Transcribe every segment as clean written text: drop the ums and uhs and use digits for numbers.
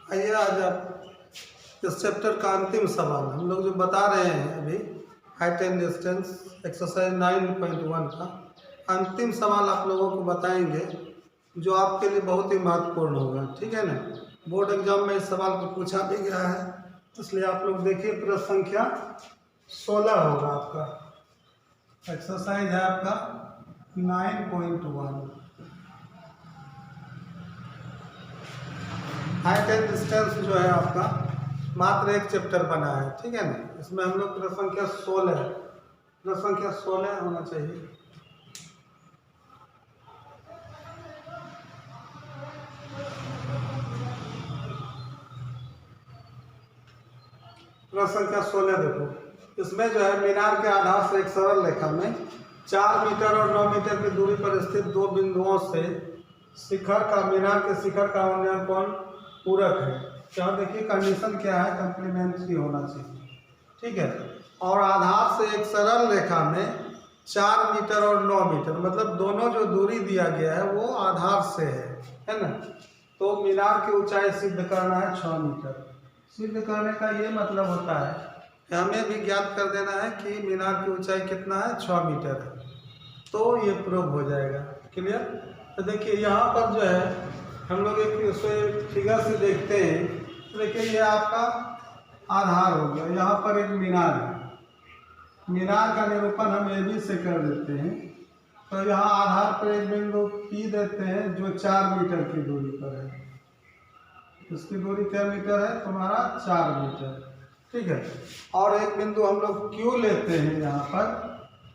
आइए आज आप इस चैप्टर का अंतिम सवाल हम लोग जो बता रहे हैं अभी हाइट एंड डिस्टेंस एक्सरसाइज 9.1 का अंतिम सवाल आप लोगों को बताएंगे जो आपके लिए बहुत ही महत्वपूर्ण होगा। ठीक है ना। बोर्ड एग्जाम में इस सवाल को पूछा भी गया है, इसलिए आप लोग देखिए प्रश्न संख्या 16 होगा आपका। एक्सरसाइज है आपका 9.1। हाइट एंड डिस्टेंस जो है आपका मात्र एक चैप्टर बना है। ठीक है ना। इसमें हम लोग प्रश्न संख्या 16 है, प्रश्न संख्या 16 होना चाहिए। प्रश्न संख्या 16 देखो, इसमें जो है मीनार के आधार से एक सरल रेखा में 4 मीटर और 9 मीटर की दूरी पर स्थित दो बिंदुओं से शिखर का मीनार के शिखर का उन्नयन कोण पूरक है। क्या देखिए कंडीशन क्या है, कंप्लीमेंट्री होना चाहिए। ठीक है। और आधार से एक सरल रेखा में 4 मीटर और 9 मीटर मतलब दोनों जो दूरी दिया गया है वो आधार से है ना। तो मीनार की ऊंचाई सिद्ध करना है 6 मीटर। सिद्ध करने का ये मतलब होता है कि हमें भी ज्ञात कर देना है कि मीनार की ऊंचाई कितना है, 6 मीटर है। तो ये प्रूव हो जाएगा। क्लियर। तो देखिए यहाँ पर जो है हम लोग एक उसे फिगर से देखते हैं। तो देखिए ये आपका आधार हो गया, यहाँ पर एक मीनार है। मीनार का निरूपण हम ए बी से कर देते हैं। तो यहाँ आधार पर एक बिंदु P देते हैं जो 4 मीटर की दूरी पर है। इसकी दूरी क्या मीटर है तुम्हारा, 4 मीटर। ठीक है। और एक बिंदु हम लोग Q लेते हैं यहाँ पर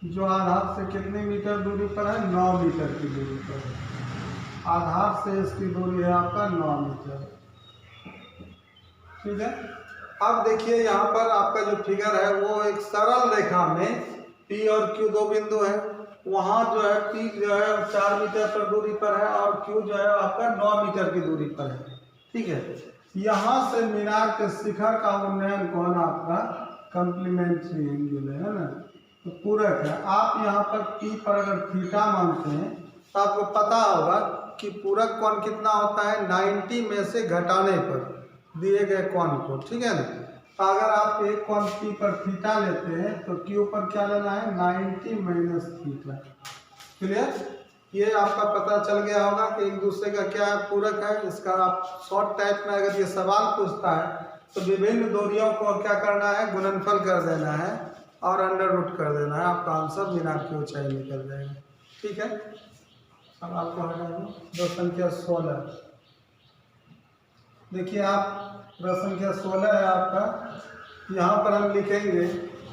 जो आधार से कितने मीटर दूरी पर है, 9 मीटर की दूरी पर है। आधार से इसकी दूरी है आपका 9 मीटर। ठीक है। अब देखिए यहाँ पर आपका जो फिगर है वो एक सरल रेखा में P और Q दो बिंदु है। वहाँ जो है P जो है 4 मीटर पर दूरी पर है और Q जो है आपका 9 मीटर की दूरी पर है। ठीक है। यहाँ से मीनार के शिखर का उन्नयन कोण आपका कंप्लीमेंट्री एंगल है ना, तो पूरक है। आप यहाँ पर P पर अगर थीटा मानते हैं तो आपको पता होगा कि पूरक कोण कितना होता है, 90 में से घटाने पर दिए गए कोण को। ठीक है ना। तो अगर आप एक कोण P पर थीटा लेते हैं तो Q पर क्या लेना है, 90 माइनस थीटा। क्लियर। ये आपका पता चल गया होगा कि एक दूसरे का क्या पूरक है। इसका आप शॉर्ट टाइप में अगर ये सवाल पूछता है तो विभिन्न दूरियों को क्या करना है, गुणनफल कर देना है और अंडर रूट कर देना है। आपका आंसर मीनार की ऊंचाई निकल जाएगा। ठीक है। अब आपको हटा दो प्रश्न संख्या 16। देखिए आप प्रश्न संख्या 16 है आपका। यहाँ पर हम लिखेंगे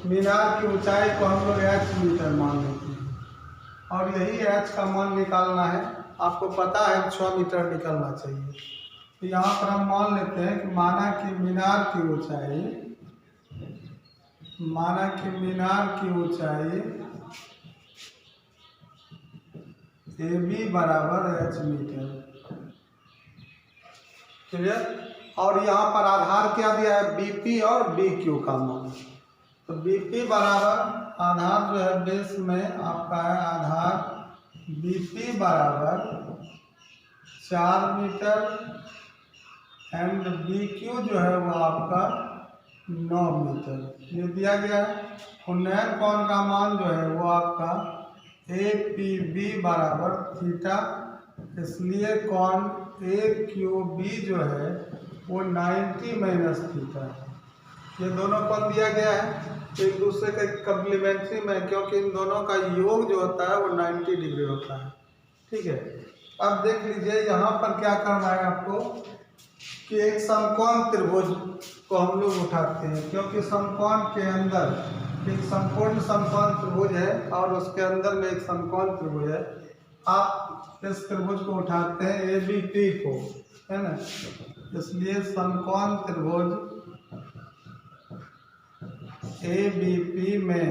मीनार की ऊंचाई को हम लोग h मीटर मान लेते हैं और यही h का मान निकालना है। आपको पता है 6 मीटर निकलना चाहिए। तो यहाँ पर हम मान लेते हैं कि माना कि मीनार की ऊंचाई AB बराबर h मीटर। क्लियर। और यहाँ पर आधार क्या दिया है, BP और BQ का मान। तो BP बराबर आधार जो है बेस में आपका है आधार BP बराबर 4 मीटर एंड BQ जो है वो आपका 9 मीटर ये दिया गया है। उन्नयन कोण का मान जो है वो आपका APB बराबर थीटा, इसलिए कोण AQB जो है वो 90 माइनस थीटा है। ये दोनों कोण दिया गया है एक दूसरे के कंप्लीमेंट्री में, क्योंकि इन दोनों का योग जो होता है वो 90 डिग्री होता है। ठीक है। अब देख लीजिए यहाँ पर क्या करना है आपको कि एक समकोण त्रिभुज को हम लोग उठाते हैं, क्योंकि समकोण के अंदर एक संपूर्ण समकोण त्रिभुज है और उसके अंदर में एक समकोण त्रिभुज है। आप इस त्रिभुज को उठाते हैं ABP को, है ना। इसलिए समकोण त्रिभुज ABP में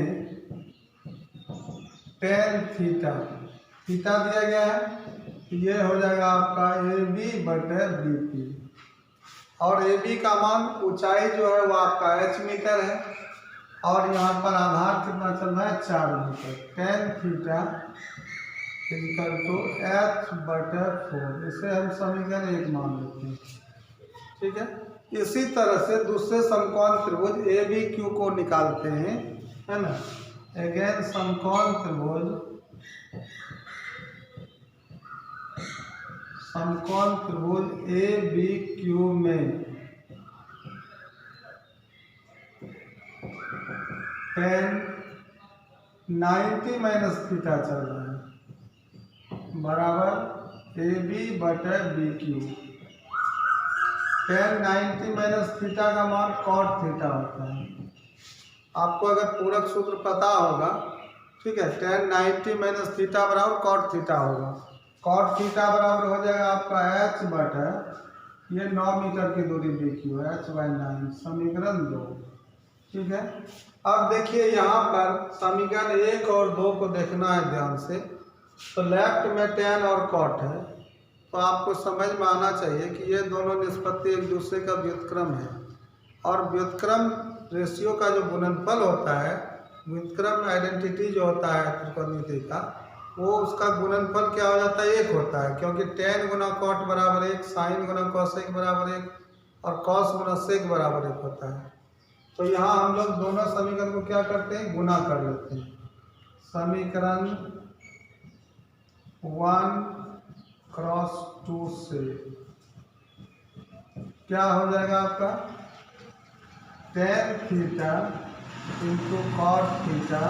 tan थीटा दिया गया है। ये हो जाएगा आपका AB बटे BP और AB का मान ऊंचाई जो है वो आपका h मीटर है और यहाँ पर आधार कितना चल रहा है, 4 meter. tan theta equal to h बटे 4। इसे हम समीकरण 1 मान लेते हैं। ठीक है। इसी तरह से दूसरे समकोण त्रिभुज ए बी क्यू को निकालते हैं, है ना। अगेन समकोण त्रिभुज ए बी क्यू में tan 90 माइनस थीटा चल रहा है बराबर ए बी बटे B Q. tan 90 minus theta का मान cot थीटा होता है। आपको अगर पूरक सूत्र पता होगा, ठीक है, tan 90 माइनस थीटा बराबर cot थीटा होगा। cot थीटा बराबर हो जाएगा आपका h बटा ये 9 मीटर की दूरी बी क्यू h/9, समीकरण 2, ठीक है। अब देखिए यहाँ पर समीकरण 1 और 2 को देखना है ध्यान से। तो लेफ्ट में tan और cot है, तो आपको समझ में आना चाहिए कि ये दोनों निष्पत्ति एक दूसरे का व्युत्क्रम है, और व्युत्क्रम रेशियो का जो गुणनफल होता है, व्युत्क्रम आइडेंटिटी जो होता है त्रिकोणमिति का, वो उसका गुणनफल क्या हो जाता है, 1 होता है, क्योंकि tan गुना cot बराबर 1, sin गुना cosec बराबर 1 और cos गुना sec बराबर 1 होता है। तो यहाँ हम लोग दोनों समीकरण को क्या करते हैं, गुना कर लेते हैं। समीकरण 1 क्रॉस 2 से क्या हो जाएगा आपका, tan theta into cot theta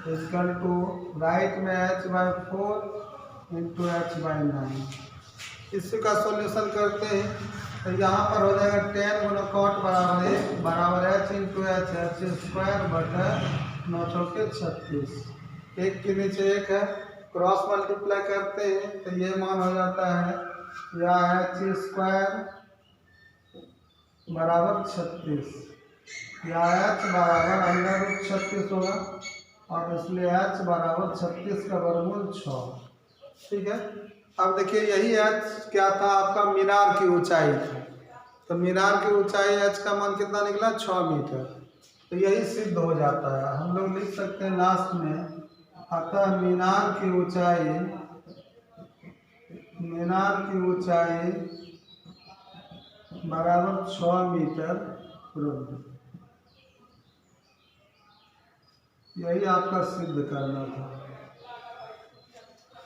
equal to right में h/4 इंटू h/9। इसी का सॉल्यूशन करते हैं, तो यहाँ पर हो जाएगा tan गुना cot बराबर 1 बराबर h इंटू h, h² बटा 9 चौके 36, 1 के नीचे 1 है, क्रॉस मल्टीप्लाई करते हैं तो ये मान हो जाता है या h² बराबर 36 या h बराबर √36 होगा, और इसलिए h बराबर 36 का वर्गमूल 6, ठीक है। अब देखिए यही h क्या था, आपका मीनार की ऊंचाई थी। तो मीनार की ऊंचाई h का मान कितना निकला, 6 मीटर। तो यही सिद्ध हो जाता है। हम लोग लिख सकते हैं लास्ट में, अतः मीनार की ऊंचाई बराबर 6 मीटर पूर्व। यही आपका सिद्ध करना था,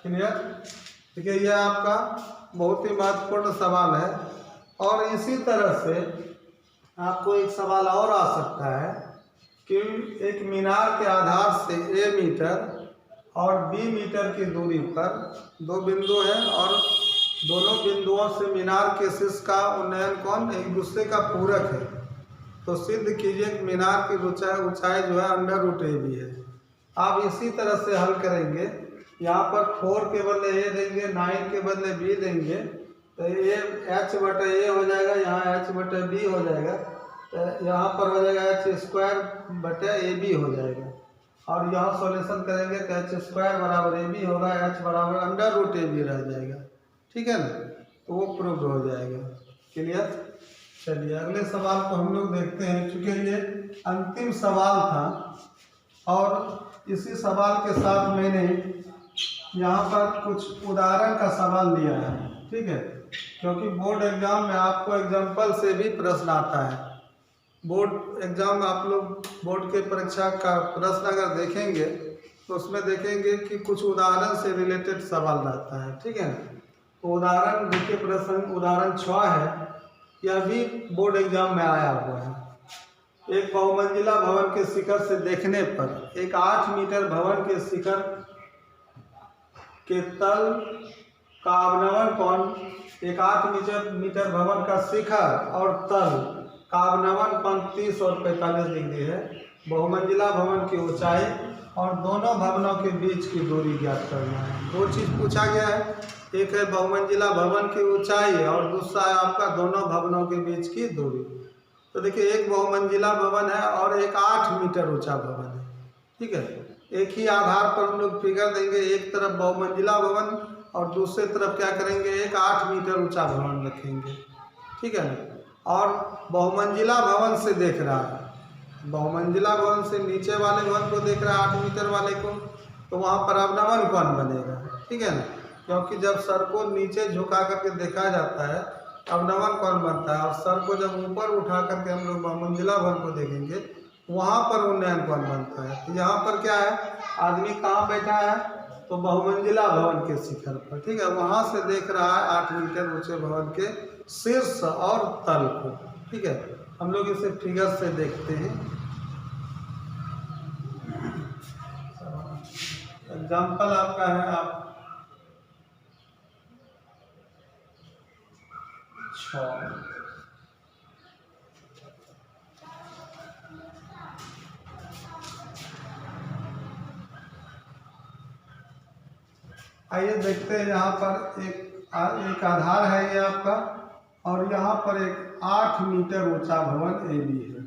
क्लियर। ठीक है, यह आपका बहुत ही महत्वपूर्ण सवाल है। और इसी तरह से आपको एक सवाल और आ सकता है कि एक मीनार के आधार से a मीटर और b मीटर की दूरी पर 2 बिंदु हैं, और दोनों बिंदुओं से मीनार के शीर्ष का उन्नयन कोण एक दूसरे का पूरक है। तो सिद्ध कीजिए कि मीनार की ऊंचाई जो है √ab है। आप इसी तरह से हल करेंगे, यहाँ पर 4 के बदले a देंगे, 9 के बदले b देंगे, तो ये h बटे a हो जाएगा, यहाँ h बटे b हो जाएगा, तो यहाँ पर हो जाएगा h² बटे ab हो जाएगा। और यहाँ सॉल्यूशन करेंगे तो h² बराबर ab होगा, h बराबर √ab रह जाएगा, ठीक है ना। तो वो प्रूव हो जाएगा, क्लियर। चलिए अगले सवाल को हम लोग देखते हैं। चूँकि ये अंतिम सवाल था और इसी सवाल के साथ मैंने यहाँ पर कुछ उदाहरण का सवाल लिया है, ठीक है, क्योंकि बोर्ड एग्जाम में आपको एग्जाम्पल से भी प्रश्न आता है। बोर्ड एग्जाम में आप लोग बोर्ड के परीक्षा का प्रश्न अगर देखेंगे तो उसमें देखेंगे कि कुछ उदाहरण से रिलेटेड सवाल रहता है, ठीक है। तो उदाहरण देखिए, प्रश्न उदाहरण 6 है, यह भी बोर्ड एग्जाम में आया हुआ है। एक बहुमंजिला भवन के शिखर से देखने पर एक 8 मीटर भवन के शिखर के तल का अवनमन कोण, एक 8 मीटर भवन का शिखर और तल का अवनमन कोण 30 और 45 डिग्री है। बहुमंजिला भवन की ऊंचाई और दोनों भवनों के बीच की दूरी ज्ञात करना है। 2 चीज़ पूछा गया है, एक है बहुमंजिला भवन की ऊंचाई और दूसरा है आपका दोनों भवनों के बीच की दूरी। तो देखिए, एक बहुमंजिला भवन है और एक 8 मीटर ऊंचा भवन है, ठीक है। एक ही आधार पर हम लोग फिगर देंगे, एक तरफ बहुमंजिला भवन और दूसरे तरफ क्या करेंगे, एक 8 मीटर ऊंचा भवन रखेंगे, ठीक है ना। और बहुमंजिला भवन से देख रहा है, बहुमंजिला भवन से नीचे वाले भवन को देख रहा है 8 मीटर वाले को, तो वहाँ पर अवनमन कोण बनेगा, ठीक है ना। क्योंकि जब सर को नीचे झुका करके देखा जाता है अवनमन कौन बनता है, और सर को जब ऊपर उठा करके हम लोग बहुमंजिला भवन को देखेंगे वहाँ पर उन्नयन कौन बनता है। तो यहाँ पर क्या है, आदमी कहाँ बैठा है, तो बहुमंजिला भवन के शिखर पर, ठीक है, वहाँ से देख रहा है 8 मीटर ऊंचे भवन के शीर्ष और तल को, ठीक है। हम लोग इसे फिगर से देखते हैं। एग्जाम्पल आपका है, आप 6 आइए देखते हैं। यहाँ पर एक आधार है ये आपका, और यहाँ पर एक 8 मीटर ऊंचा भवन ए बी है।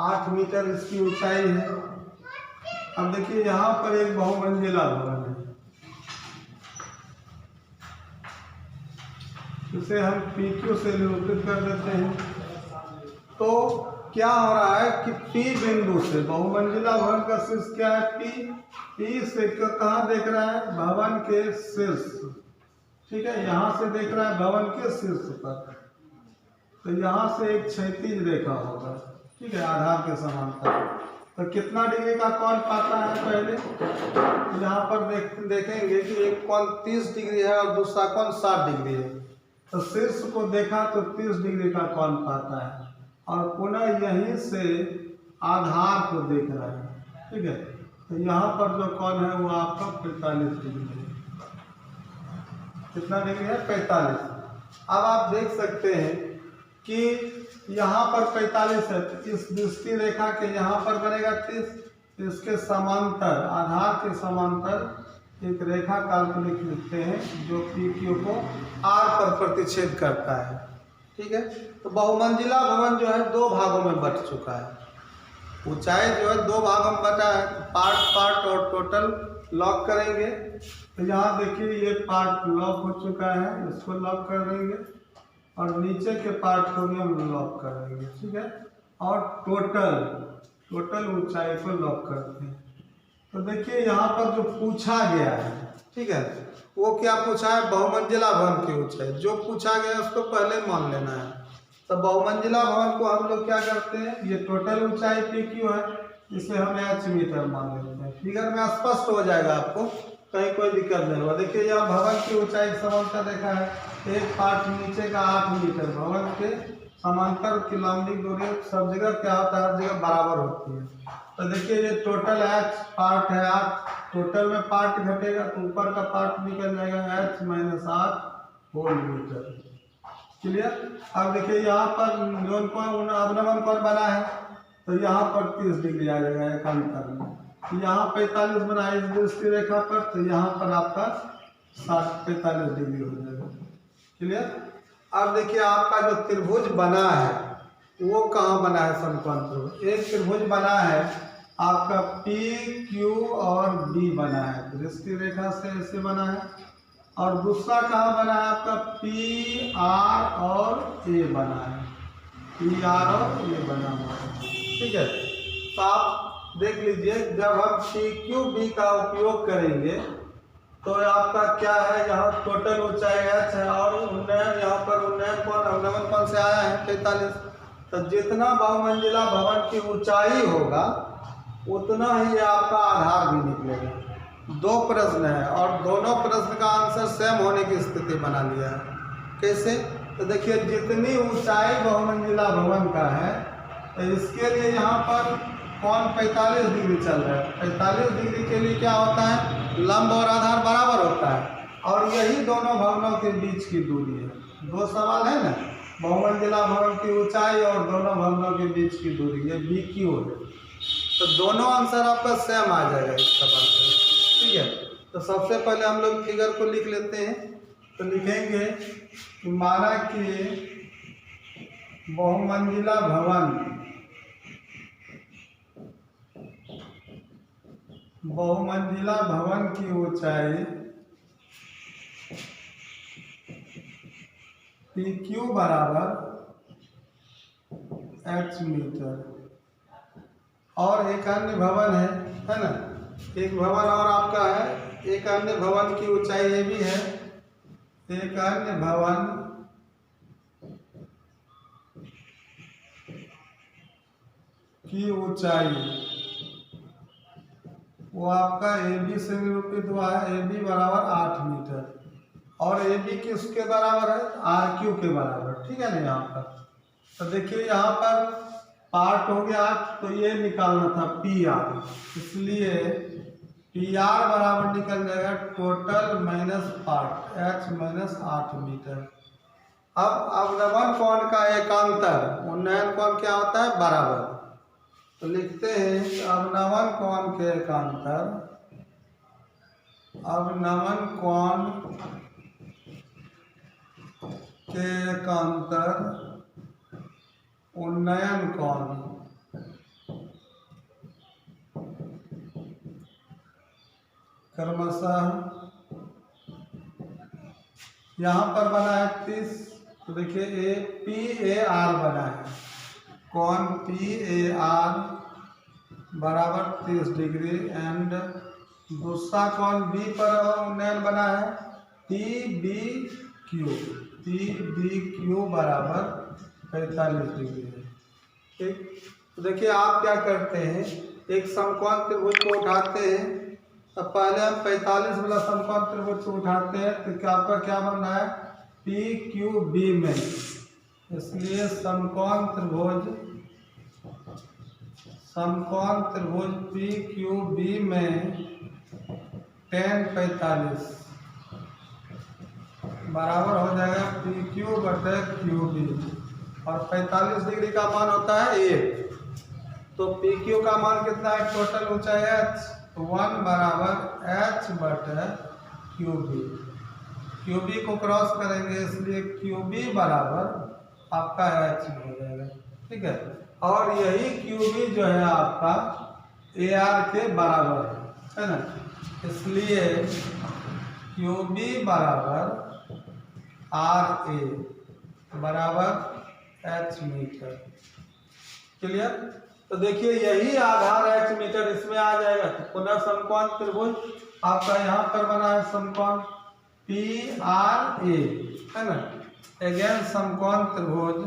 8 मीटर इसकी ऊंचाई है। अब देखिए यहाँ पर एक बहुमंजिला भवन है, इसे हम PQ से निरूपित कर देते हैं। तो क्या हो रहा है कि P बिंदु से बहुमंजिला भवन का शीर्ष क्या है, P से कहाँ देख रहा है, भवन के शीर्ष, ठीक है, यहाँ से देख रहा है भवन के शीर्ष पर। तो यहाँ से एक क्षैतिज रेखा होगा, ठीक है, आधार के समांतर। तो कितना डिग्री का कोण पाता है, पहले यहाँ पर देखेंगे कि एक कोण 30 डिग्री है और दूसरा कोण 60 डिग्री है। तो शीर्ष को देखा तो 30 डिग्री का कोण पाता है, और पुनः यहीं से आधार को देख रहा है, ठीक है। तो यहाँ पर जो कोण है वो आपका 45 डिग्री है। कितना डिग्री है, 45। अब आप देख सकते हैं कि यहाँ पर 45 है, तो इस दृष्टि रेखा के यहाँ पर बनेगा 30, इसके समांतर, आधार के समांतर एक रेखा काल्पनिक लिखते हैं जो PQ को R पर प्रतिच्छेद करता है, ठीक है। तो बहुमंजिला भवन जो है 2 भागों में बट चुका है। ऊंचाई जो है 2 भागों में बटा है, पार्ट और टोटल लॉक करेंगे। तो यहाँ देखिए ये पार्ट लॉक हो चुका है, इसको लॉक कर देंगे, और नीचे के पार्ट को भी हम लॉक कर देंगे, ठीक है। और टोटल ऊंचाई को लॉक करते हैं। तो देखिए यहाँ पर जो पूछा गया है, ठीक है, वो क्या पूछा है, बहुमंजिला भवन की ऊंचाई। जो पूछा गया है उसको पहले मान लेना है। तो बहुमंजिला भवन को हम लोग क्या करते हैं, ये टोटल ऊंचाई PQ है, इसे हम H मीटर मान लेते हैं। फिगर में स्पष्ट हो जाएगा आपको, कहीं कोई दिक्कत नहीं होगा। देखिए यहाँ भवन की ऊंचाई समांतर रेखा है, एक पार्ट नीचे का 8 मीटर, भवन के समांतर की लंबी दूरी सब जगह क्या होता है, हर जगह बराबर होती है। तो देखिए ये टोटल H पार्ट है 8, टोटल में पार्ट घटेगा तो ऊपर का पार्ट निकल जाएगा, H - 8 होल मीटर, क्लियर। अब देखिए यहाँ पर अवनमन कोण बना है, तो यहाँ पर 30 डिग्री आ जाएगा एक अंतर में। यहाँ 45 बना है इस दृष्टि रेखा पर, तो यहाँ पर आपका 45 डिग्री हो जाएगा, क्लियर। अब देखिए आपका जो त्रिभुज बना है वो कहाँ बना है, समकोण त्रिभुज। एक त्रिभुज बना है आपका PQ और D बना है, दृष्टि रेखा से ऐसे बना है, और दूसरा कहाँ बना है आपका PR और A बना है, PR और A बना हुआ है, ठीक है। तो आप देख लीजिए जब हम PQB का उपयोग करेंगे तो आपका क्या है, यहाँ टोटल ऊंचाई H है, और उन्नयन यहाँ पर उन्नयन कोण अवनमन कोण से आया है 45। तो जितना बहुमंजिला भवन की ऊंचाई होगा उतना ही आपका आधार भी निकलेगा। 2 प्रश्न है और दोनों प्रश्न का आंसर सेम होने की स्थिति बना लिया है। कैसे, तो देखिए जितनी ऊंचाई बहुमंजिला भवन का है तो इसके लिए यहाँ पर कोण 45 डिग्री चल रहा है। 45 डिग्री के लिए क्या होता है, लंब और आधार बराबर होता है, और यही दोनों भवनों के बीच की दूरी है। 2 सवाल है ना, बहुमंजिला भवन की ऊंचाई और दोनों भवनों के बीच की दूरी, ये BQ है। तो दोनों आंसर आपका सेम आ जाएगा इस सवाल पर, ठीक है। तो सबसे पहले हम लोग फिगर को लिख लेते हैं। तो लिखेंगे कि माना कि बहुमंजिला भवन की ऊंचाई PQ बराबर H मीटर, और एक अन्य भवन है ना, एक भवन और आपका है, एक अन्य भवन की ऊंचाई ये भी है, एक अन्य भवन की ऊंचाई, वो आपका ए बी से निरूपित हुआ है, ए बी बराबर 8 मीटर और ए बी किसके बराबर है, आर क्यू के बराबर। ठीक है ना। यहाँ पर तो देखिए यहाँ पर पार्ट हो गया, तो ये निकालना था पी आर, इसलिए पी आर बराबर निकल जाएगा total minus part H minus 8 meter. अब अवनमन कोण का एकांतर, उन्नयन कोण क्या होता है, बराबर। तो लिखते हैं अवनमन कोण के एकांतर, अवनमन कोण के एकांतर उन्नयन कोण क्रमशः, यहाँ पर बना है 30, तो देखिए ए पी ए आर बना है, कोण पी ए आर बराबर 30 डिग्री एंड दूसरा कोण बी पर उन्नयन बना है पी बी क्यू बराबर 45 डिग्री है। ठीक, तो देखिए आप क्या करते हैं, एक समकोण त्रिभुज को उठाते हैं, तो पहले हम 45 वाला समकोण त्रिभुज को उठाते हैं, तो आपका क्या बन रहा है, पी क्यू बी में, इसलिए समकोण त्रिभुज पी क्यू बी में tan 45 बराबर हो जाएगा पी क्यू बटे क्यू बी, और 45 डिग्री का मान होता है 1, तो पी क्यू का मान कितना है, टोटल ऊंचाई h, 1 बराबर h बटे क्यू बी को क्रॉस करेंगे, इसलिए क्यू बी बराबर आपका h हो जाएगा। ठीक है, और यही क्यू बी जो है आपका ए आर के बराबर है ना, इसलिए क्यू बी बराबर आर ए बराबर एच मीटर। क्लियर। तो देखिए यही आधार एच मीटर इसमें आ जाएगा, तो पुनः समकोण त्रिभुज आपका यहाँ पर बना है समकोण पी आर ए है ना, अगेन समकोण त्रिभुज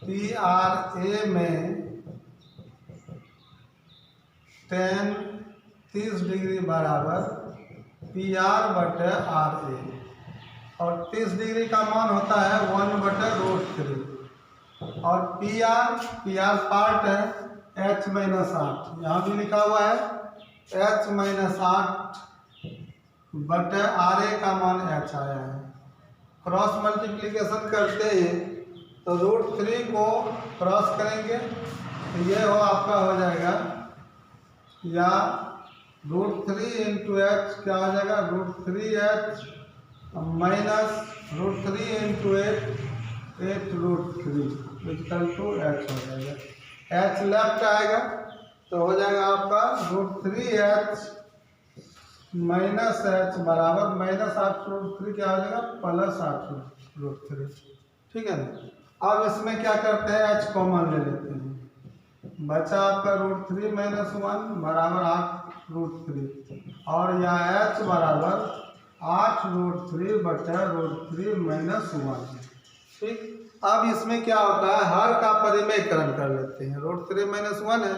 पी आर ए में tan 30 डिग्री बराबर पी आर बटे आर ए, और 30 डिग्री का मान होता है 1 बटे √3, और पी आर पार्ट है h माइनस 8, यहाँ भी लिखा हुआ है h माइनस 8 बटे आर ए का मान h आया है। क्रॉस मल्टीप्लिकेशन करते हैं तो √3 को क्रॉस करेंगे, तो ये आपका हो जाएगा, या √3 इंटू एच क्या हो जाएगा, √3h minus √3 into 8 √3 equal to h हो जाएगा। h लेफ्ट आएगा तो हो जाएगा आपका √3h माइनस h बराबर माइनस 8 √3 क्या हो जाएगा, प्लस 8 √3। ठीक है ना। अब इसमें क्या करते हैं, h कॉमन ले लेते हैं, बचा आपका √3 माइनस 1 बराबर 8 √3, और यहाँ h बराबर 8 √3 बटा √3 माइनस 1। ठीक, अब इसमें क्या होता है, हर का परिमेयकरण कर लेते हैं। √3 माइनस 1 है,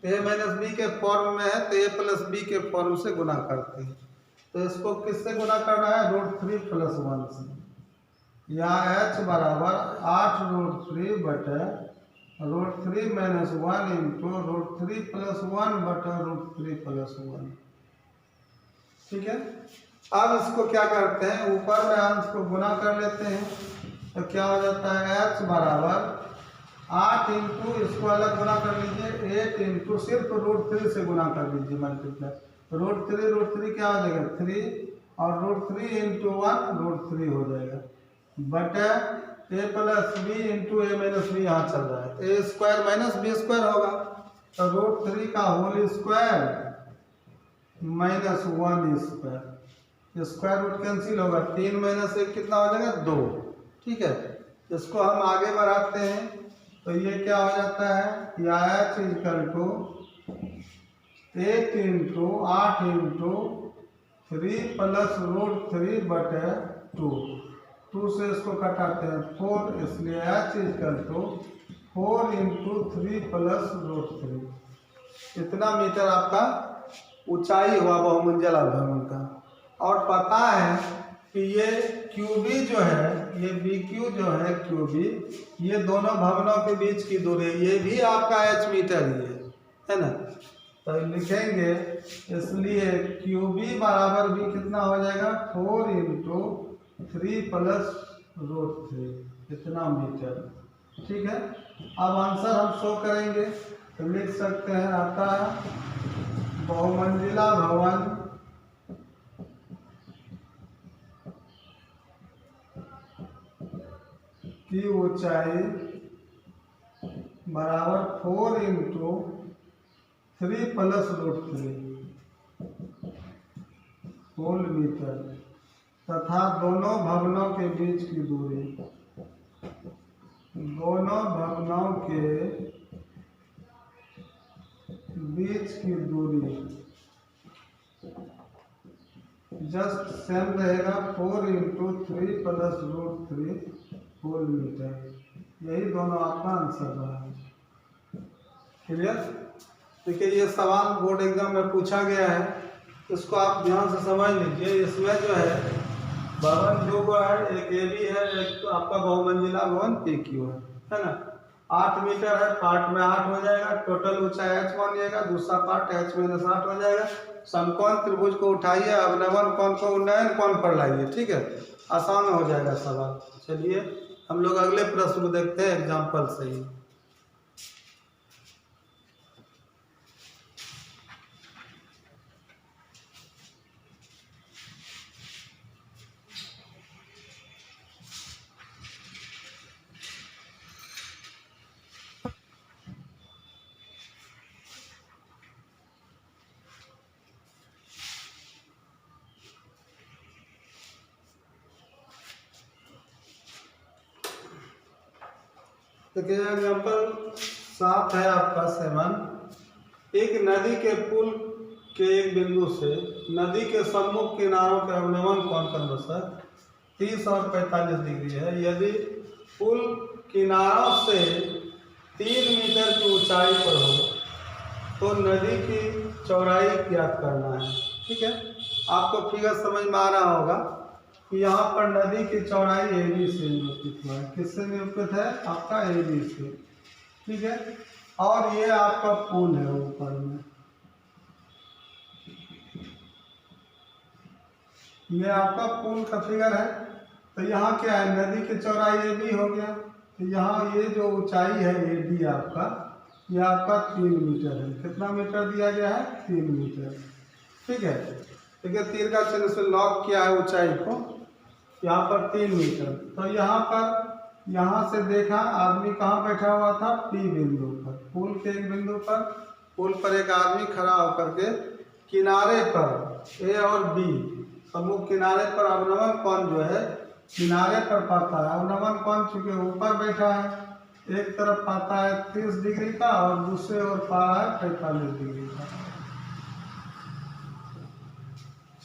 a माइनस बी के फॉर्म में है, तो a प्लस बी के फॉर्म से गुना करते हैं, तो इसको किससे गुना करना है, √3 प्लस 1 से, यहाँ h बराबर 8 √3 बटे √3 माइनस 1 इंटू √3 प्लस 1 बटा √3 प्लस 1। ठीक है, अब इसको क्या करते हैं, ऊपर में अंश को गुना कर लेते हैं, तो क्या हो जाता है, h बराबर 8 इंटू, इसको अलग गुना कर लीजिए, 8 इंटू सिर्फ √3 से गुना कर लीजिए मल्टीप्लाई, √3 क्या हो जाएगा 3, और √3 इंटू 1 √3 हो जाएगा, बटे a plus B into A minus B, यहाँ चल रहा है A square minus B square होगा, तो √3 का whole square minus 1 square, square root cancel होगा, 3 माइनस 1 कितना हो जाएगा 2। ठीक है, इसको हम आगे बढ़ाते हैं, तो ये क्या हो जाता है, या h equal to 8 into 8 into 3 plus √3/2। 2 से इसको कटाते हैं 4, इसलिए h equal to 4 into 3 plus √3। इतना मीटर आपका ऊंचाई हुआ बहुमंजिला भवन का। और पता है कि ये QB जो है, ये BQ जो है QB, ये दोनों भवनों के बीच की दूरी, ये भी आपका h मीटर ही है ना। तो लिखेंगे, इसलिए QB बराबर भी कितना हो जाएगा 4 इंटू 3 प्लस √3, इतना मीटर। ठीक है, अब आंसर हम शो करेंगे तो लिख सकते हैं, आता है बहुमंजिला भवन की ऊंचाई बराबर 4 इंटू 3 प्लस √3 होल मीटर, तथा दोनों भवनों के बीच की दूरी, दोनों भवनों के बीच की दूरी जस्ट सेम रहेगा 4 इंटू 3 प्लस √3 होल मीटर। यही दोनों आपका आंसर रहा। क्लियर? देखिए, ये सवाल बोर्ड एग्जाम में पूछा गया है, इसको आप ध्यान से समझ लीजिए। इसमें जो है भवन दो को है, एक AB है, एक आपका बहुमंजिला भवन PQ है ना। 8 मीटर है, पार्ट में 8 हो जाएगा, टोटल ऊंचाई h मानिएगा, दूसरा पार्ट h - 8 हो जाएगा। समकोण त्रिभुज को उठाइए, अवनमन कोण को उन्नयन कोण पर लाइए। ठीक है, आसान हो जाएगा सवाल। चलिए हम लोग अगले प्रश्न को देखते हैं एग्जाम्पल से ही। देखिए एग्जाम्पल 7 है आपका 7। एक नदी के पुल के एक बिंदु से नदी के सम्मुख किनारों के अवनमन कोण क्रमशः 30 और 45 डिग्री है। यदि पुल किनारों से 3 मीटर की ऊंचाई पर हो तो नदी की चौड़ाई ज्ञात करना है। ठीक है, आपको फिगर समझ में आ रहा होगा कि यहाँ पर नदी की चौड़ाई AB से निरूपित हुआ है। किससे निरूपित है? आपका AB से। ठीक है, और ये आपका पुल है ऊपर में, ये आपका पुल का फिगर है। तो यहाँ क्या है, नदी की चौड़ाई AB हो गया। तो यहाँ ये जो ऊंचाई है AB आपका, ये आपका 3 मीटर है। कितना मीटर दिया गया है? 3 मीटर। ठीक है, देखिए तीर का चिन्ह से लॉक किया है ऊंचाई को, यहाँ पर 3 मीटर। तो यहाँ पर, यहाँ से देखा आदमी कहाँ बैठा हुआ था? P बिंदु पर, पुल के एक बिंदु पर। पुल पर एक आदमी खड़ा होकर के किनारे पर A और B सम्मुख किनारे पर अवनमन कोण जो है किनारे पर पाता है। अवनमन कोण चूंकि ऊपर बैठा है, एक तरफ पाता है 30 डिग्री का और दूसरे ओर पा रहा है 45 डिग्री का।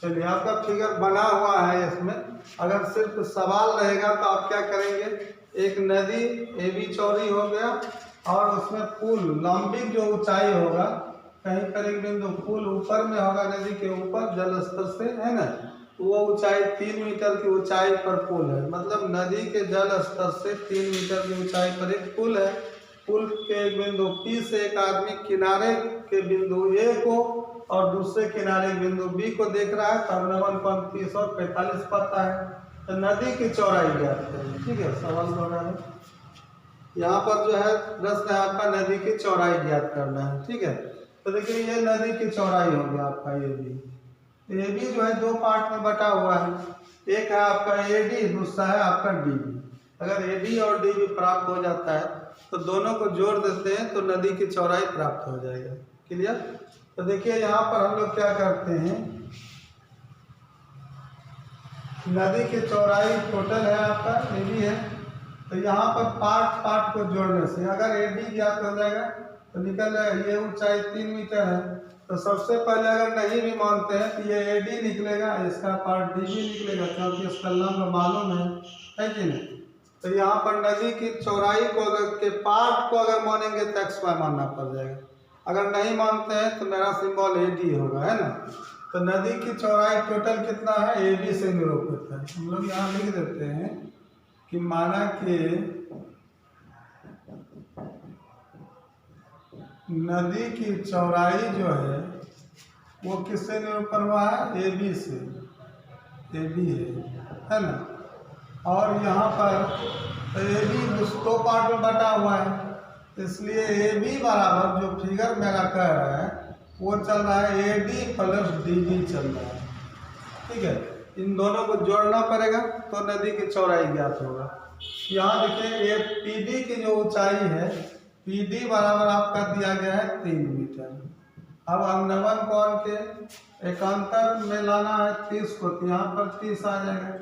चलिए, आपका फिगर बना हुआ है। इसमें अगर सिर्फ सवाल रहेगा तो आप क्या करेंगे, एक नदी AB चौड़ी हो गया और उसमें पुल लंबिक जो ऊंचाई होगा, कहीं पर एक बिंदु पुल ऊपर में होगा, नदी के ऊपर जल स्तर से, है ना। वो ऊंचाई 3 मीटर की ऊंचाई पर पुल है, मतलब नदी के जल स्तर से 3 मीटर की ऊंचाई पर एक पुल है। पुल के एक बिंदु P से एक आदमी किनारे के बिंदु A को और दूसरे किनारे बिंदु B को देख रहा है। तो अवनमन कोण 30 और 45 पाता है। तो नदी की चौड़ाई ज्ञात करें। ठीक है, सवाल बना है यहाँ पर जो है प्रश्न है आपका, नदी की चौड़ाई ज्ञात करना है। ठीक है, तो देखिए ये नदी की चौड़ाई हो गया आपका AB जो है 2 पार्ट में बटा हुआ है। एक है आपका AD, दूसरा है आपका DB। अगर AD और DB प्राप्त हो जाता है तो दोनों को जोड़ देते हैं तो नदी की चौड़ाई प्राप्त हो जाएगा। क्लियर? तो देखिए यहाँ पर हम लोग क्या करते हैं, नदी की चौड़ाई टोटल है आपका AB है। तो यहाँ पर पार्ट को जोड़ने से अगर AD ज्ञात हो जाएगा तो निकल जाएगा, ये ऊंचाई 3 मीटर है तो सबसे पहले अगर नहीं भी मानते हैं तो ये AD निकलेगा, इसका पार्ट DB निकलेगा, क्योंकि इसका लंब मालूम है कि नहीं। तो यहाँ पर नदी की चौड़ाई को अगर के पार्ट को अगर मानेंगे तो XY मानना पड़ जाएगा। अगर नहीं मानते हैं तो मेरा सिंबल AD होगा, है ना। तो नदी की चौड़ाई टोटल कितना है, AB से निरूपित है। हम लोग यहाँ लिख देते हैं कि माना कि नदी की चौड़ाई जो है वो किससे निरूपण हुआ है, AB से, AB है ना। और यहाँ पर AB दो पार्ट में बटा हुआ है, इसलिए AB बराबर जो फिगर मेरा कह रहा है वो चल रहा है AD प्लस DB चल रहा है, ठीक है। इन दोनों को जोड़ना पड़ेगा तो नदी की चौड़ाई ज्ञात होगा। यहाँ देखिए PD की जो ऊंचाई है, PD बराबर आपका दिया गया है 3 मीटर। अब हम नवन कोण के एकांतर में लाना है 30 को, तो यहाँ पर 30 आ जाएगा,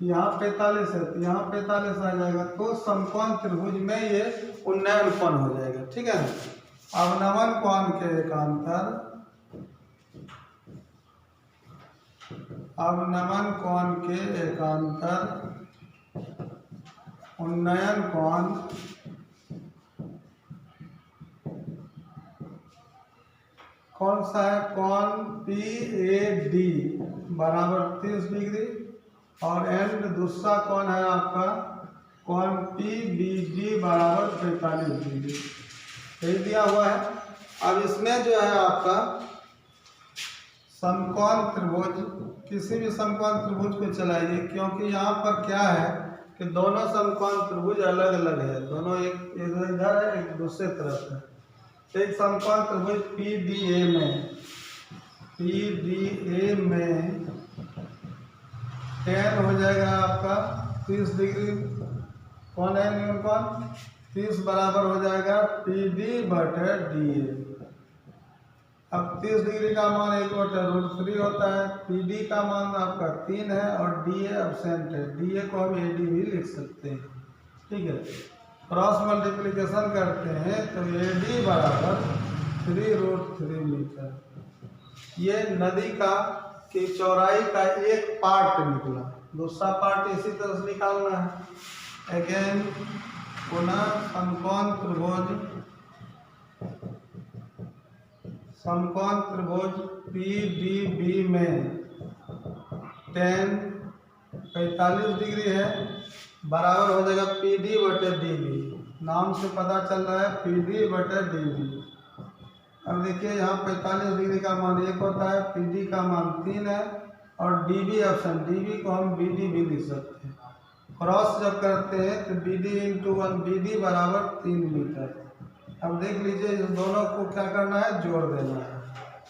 यहाँ 45 है तो यहाँ 45 आ जाएगा, तो समकोण त्रिभुज में ये उन्नयन कोण हो जाएगा, ठीक है ना। अब नवन कोण के एकांतर, अब नवन कोण के एकांतर उन्नयन कोण कौन सा है, कोण PAD बराबर 30 डिग्री, और एंड दूसरा कोण है आपका कोण PBD बराबर 45 डिग्री, यही दिया हुआ है। अब इसमें जो है आपका समकोण त्रिभुज, किसी भी समकोण त्रिभुज को चलाइए, क्योंकि यहाँ पर क्या है कि दोनों समकोण त्रिभुज अलग अलग है, दोनों एक इधर है एक दूसरे तरफ है। एक समकोण त्रिभुज PDA में tan हो जाएगा आपका 30 डिग्री, कौन है न्यून कोण, 30 बराबर हो जाएगा PD/DA। अब 30 डिग्री का मान 1/√3 होता है, PD का मान आपका 3 है और DA एब्सेंट है, DA को हम AD भी लिख सकते हैं, ठीक है। क्रॉस मल्टीप्लिकेशन करते हैं तो AD बराबर 3√3 मीटर। ये नदी का की चौड़ाई का एक पार्ट निकला, दूसरा पार्ट इसी तरह से निकालना है। अगेन पुनः समकोण त्रिभुज PDB में tan 45 डिग्री है, बराबर हो जाएगा PD/DB। नाम से पता चल रहा है PD/DB। अब देखिए यहाँ 45 डिग्री का मान 1 होता है, PD का मान 3 है और DB ऑप्शन, DB को हम BD भी लिख सकते हैं। क्रॉस जब करते हैं तो BD/1 BD बराबर 3 मीटर। अब देख लीजिए इस दोनों को क्या करना है, जोड़ देना है,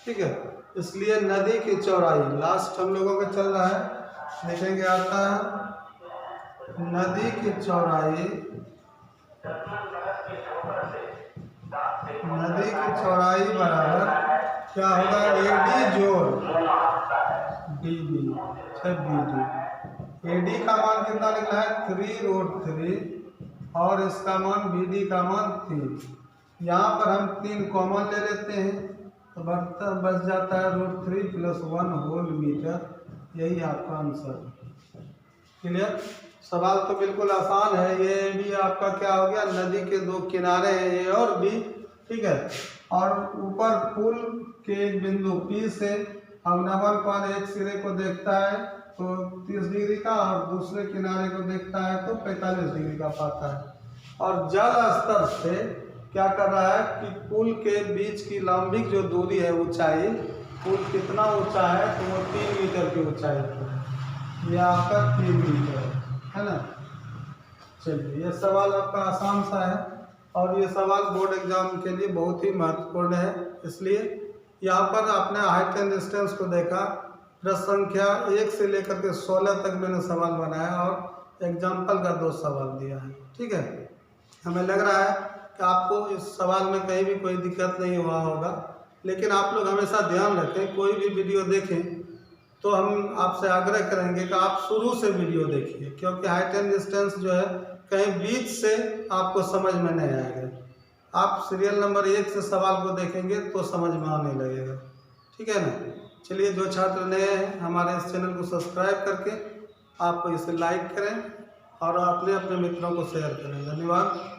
ठीक है। इसलिए नदी की चौड़ाई लास्ट हम लोगों का चल रहा है, देखेंगे आता है नदी की चौड़ाई बराबर क्या होगा, AD जोड़ DB BD। AD का मान कितना निकला है 3√3 और इसका मान BD का मान 3। यहाँ पर हम 3 कॉमन ले लेते हैं तो बच जाता है √3 + 1 होल मीटर। यही आपका आंसर। क्लियर। सवाल तो बिल्कुल आसान है। ये भी आपका क्या हो गया, नदी के 2 किनारे हैं A और B, ठीक है। और ऊपर पुल के एक बिंदु P से हम नवन कोण एक सिरे को देखता है तो 30 डिग्री का और दूसरे किनारे को देखता है तो 45 डिग्री का पाता है। और जल स्तर से क्या कर रहा है कि पुल के बीच की लंबिक जो दूरी है, ऊंचाई, पुल कितना ऊंचा है तो वो 3 मीटर की ऊंचाई पर है। यह आपका 3 मीटर है ना। चलिए ये सवाल आपका आसान सा है और ये सवाल बोर्ड एग्जाम के लिए बहुत ही महत्वपूर्ण है। इसलिए यहाँ पर आपने हाइट एंड डिस्टेंस को देखा, प्रश्न संख्या 1 से लेकर के 16 तक मैंने सवाल बनाया और एग्जाम्पल का 2 सवाल दिया है, ठीक है। हमें लग रहा है कि आपको इस सवाल में कहीं भी कोई दिक्कत नहीं हुआ होगा, लेकिन आप लोग हमेशा ध्यान रखें, कोई भी वीडियो देखें तो हम आपसे आग्रह करेंगे कि आप शुरू से वीडियो देखिए, क्योंकि हाइट एंड डिस्टेंस जो है कहीं बीच से आपको समझ में नहीं आएगा। आप सीरियल नंबर 1 से सवाल को देखेंगे तो समझ में आने लगेगा। ठीक है ना। चलिए, जो छात्र नए हैं हमारे इस चैनल को सब्सक्राइब करके आप इसे लाइक करें और अपने अपने मित्रों को शेयर करें। धन्यवाद।